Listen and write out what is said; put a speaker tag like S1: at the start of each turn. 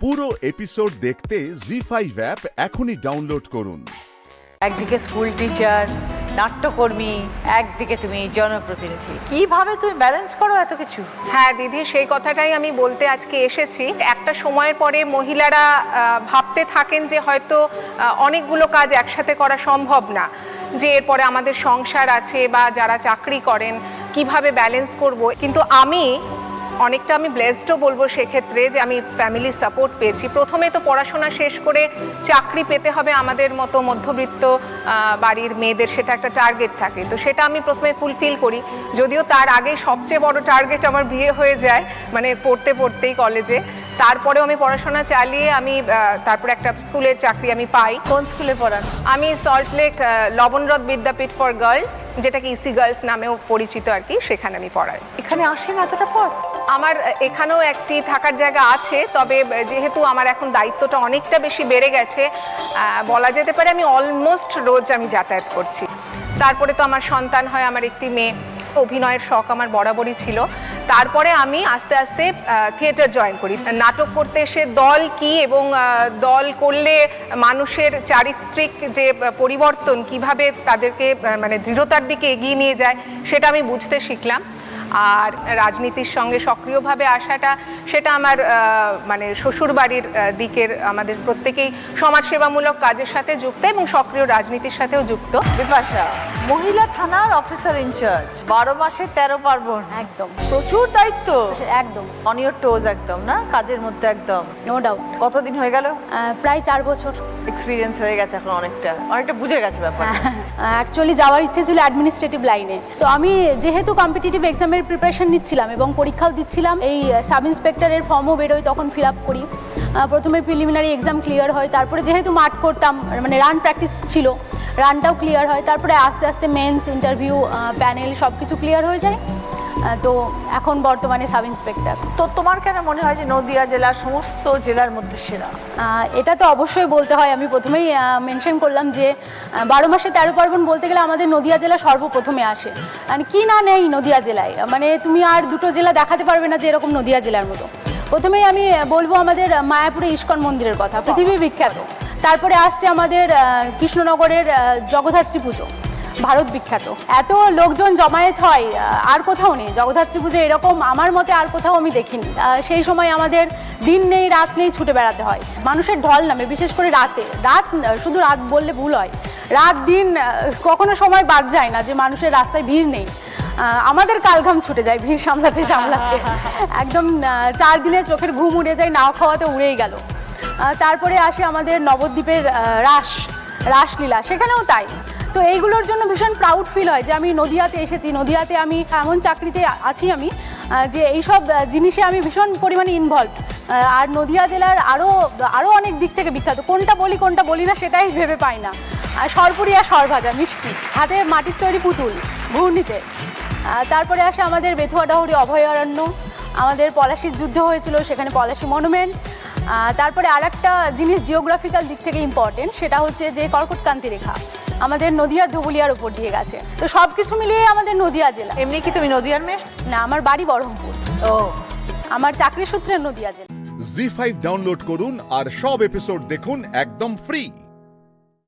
S1: পুরো এপিসোড দেখতে জি5 অ্যাপ এখনই ডাউনলোড করুন।
S2: একদিকে স্কুল টিচার, নাট্যকর্মী, একদিকে তুমি জনপ্রতিনিধি, কিভাবে তুমি ব্যালেন্স করো এত কিছু?
S3: হ্যাঁ দিদি, সেই কথাটাই আমি বলতে আজকে এসেছি। একটা সময়ের পরে মহিলারা ভাবতে থাকেন যে হয়তো অনেকগুলো কাজ একসাথে করা সম্ভব না, যে এরপরে আমাদের সংসার আছে বা যারা চাকরি করেন কিভাবে ব্যালেন্স করব। কিন্তু আমি ব্লেসডও বলবো সেক্ষেত্রে, যে আমি ফ্যামিলির সাপোর্ট পেয়েছি। প্রথমে তো পড়াশোনা শেষ করে চাকরি পেতে হবে, আমাদের মতো মধ্যবিত্ত বাড়ির মেয়েদের সেটা একটা টার্গেট থাকে, তো সেটা আমি প্রথমে ফুলফিল করি। যদিও তার আগে সবচেয়ে বড় টার্গেট আমার বিয়ে হয়ে যায়, মানে পড়তেই কলেজে। তারপরেও আমি পড়াশোনা চালিয়ে আমি তারপরে একটা স্কুলের চাকরি আমি পাই।
S2: কোন স্কুলে পড়ান?
S3: আমি সল্টলেক লবণরথ বিদ্যাপীঠ ফর গার্লস, যেটাকে ইসি গার্লস নামেও পরিচিত আর কি, সেখানে আমি পড়াই।
S2: এখানে আসেন এতটা পথ?
S3: আমার এখানেও একটি থাকার জায়গা আছে, তবে যেহেতু আমার এখন দায়িত্বটা অনেকটা বেশি বেড়ে গেছে, বলা যেতে পারে আমি অলমোস্ট রোজ আমি যাতায়াত করছি। তারপরে তো আমার সন্তান হয়, আমার একটি মেয়ে। অভিনয়ের শখ আমার বরাবরই ছিল। তারপরে আমি আস্তে আস্তে থিয়েটার জয়েন করি। নাটক করতে এসে দল কি এবং দল করলে মানুষের চারিত্রিক যে পরিবর্তন কিভাবে তাদেরকে মানে দৃঢ়তার দিকে এগিয়ে নিয়ে যায়, সেটা আমি বুঝতে শিখলাম। আর রাজনীতির সঙ্গে সক্রিয়ভাবে আসাটা, সেটা আমার মানে শ্বশুর বাড়ির দিকের আমাদের প্রত্যেকেই সমাজসেবামূলক কাজের সাথে যুক্ত এবং সক্রিয় রাজনীতির সাথেও যুক্ত।
S2: বিপাশা, মহিলা থানার অফিসার ইনচার্জ, 12 মাসে 13 পার্বণ,
S4: একদম
S2: প্রচুর দায়িত্ব,
S4: একদম
S2: অন ইওর টোজ, একদম না কাজের মধ্যে একদম।
S4: No doubt.
S2: কতদিন হয়ে গেল?
S4: প্রায় 4 বছর।
S2: এক্সপিরিয়েন্স হয়ে গেছে এখন, অনেকটা বুঝে গেছে ব্যাপার।
S4: অ্যাকচুয়ালি যাওয়ার ইচ্ছে ছিল অ্যাডমিনিস্ট্রেটিভ লাইনে। তো আমি যেহেতু কম্পিটিটিভ এক্সামের প্রিপারেশন নিচ্ছিলাম এবং পরীক্ষাও দিচ্ছিলাম, এই সাব ইন্সপেক্টরের ফর্মও বেরোয়, তখন ফিল আপ করি। প্রথমে প্রিলিমিনারি এক্সাম ক্লিয়ার হয়, তারপরে যেহেতু মাঠ করতাম, মানে রান প্র্যাকটিস ছিল, রানটাও ক্লিয়ার হয়। তারপরে আস্তে আস্তে মেন্স, ইন্টারভিউ, প্যানেল সব কিছু ক্লিয়ার হয়ে যায়। তো এখন বর্তমানে সাব ইন্সপেক্টর।
S2: তো তোমার কেন মনে হয় যে নদিয়া জেলার সমস্ত জেলার মধ্যে সেরা?
S4: এটা তো অবশ্যই বলতে হয়, আমি প্রথমেই মেনশন করলাম যে 12 মাসে 13 পার্বণ বলতে গেলে আমাদের নদিয়া জেলা সর্বপ্রথমে আসে। আর কি না নেই নদিয়া জেলায়, মানে তুমি আর দুটো জেলা দেখাতে পারবে না যে এরকম নদিয়া জেলার মতো। প্রথমেই আমি বলবো আমাদের মায়াপুরে ইস্কন মন্দিরের কথা, পৃথিবী বিখ্যাত। তারপরে আসছে আমাদের কৃষ্ণনগরের জগদ্ধাত্রী পুজো, ভারত বিখ্যাত। এত লোকজন জমায়েত হয় আর কোথাও নেই। জগদ্ধাত্রী পুজো এরকম আমার মতে আর কোথাও আমি দেখিনি। সেই সময় আমাদের দিন নেই রাত নেই, ছুটে বেড়াতে হয়। মানুষের ঢল নামে, বিশেষ করে রাতে। শুধু রাত বললে ভুল হয়, রাত দিন কখনো সময় বাদ যায় না যে মানুষের রাস্তায় ভিড় নেই। আমাদের কালঘাম ছুটে যায় ভিড় সামলাতে একদম 4 দিনে চোখের ঘুম উড়ে যায়, নাও খাওয়াতে উড়েই গেল। তারপরে আসে আমাদের নবদ্বীপের রাসলীলা, সেখানেও তাই। তো এইগুলোর জন্য ভীষণ প্রাউড ফিল হয় যে আমি নদিয়াতে এসেছি। নদিয়াতে আমি এমন চাকরিতে আছি আমি, যে এইসব জিনিসে আমি ভীষণ পরিমাণে ইনভলভ। আর নদিয়া জেলার আরও অনেক দিক থেকে বিখ্যাত। কোনটা বলি না সেটাই ভেবে পাই না। সরপুরি আর সরভাজা, মিষ্টি, হাতে মাটির তৈরি পুতুল, ঘূর্ণিতে। তারপরে আসে আমাদের বেথুয়াডাহুরি অভয়ারণ্য, আমাদের পলাশির যুদ্ধ হয়েছিল, সেখানে পলাশি মনুমেন্ট। তারপরে আরেকটা জিনিস জিওগ্রাফিক্যাল দিক থেকে ইম্পর্টেন্ট, সেটা হচ্ছে যে কর্কটক্রান্তি রেখা আমাদের নদিয়ার ধুবুলিয়ার উপর দিয়ে গেছে। তো সব কিছু মিলিয়ে আমাদের নদিয়া জেলা।
S2: এমনি কি তুমি নদিয়ার মেয়ে?
S4: না, আমার বাড়ি বহরমপুর।
S2: ও,
S4: আমার চাকরি সূত্রে নদিয়া জেলা।
S1: জি5 ডাউনলোড করুন আর সব এপিসোড দেখুন একদম ফ্রি।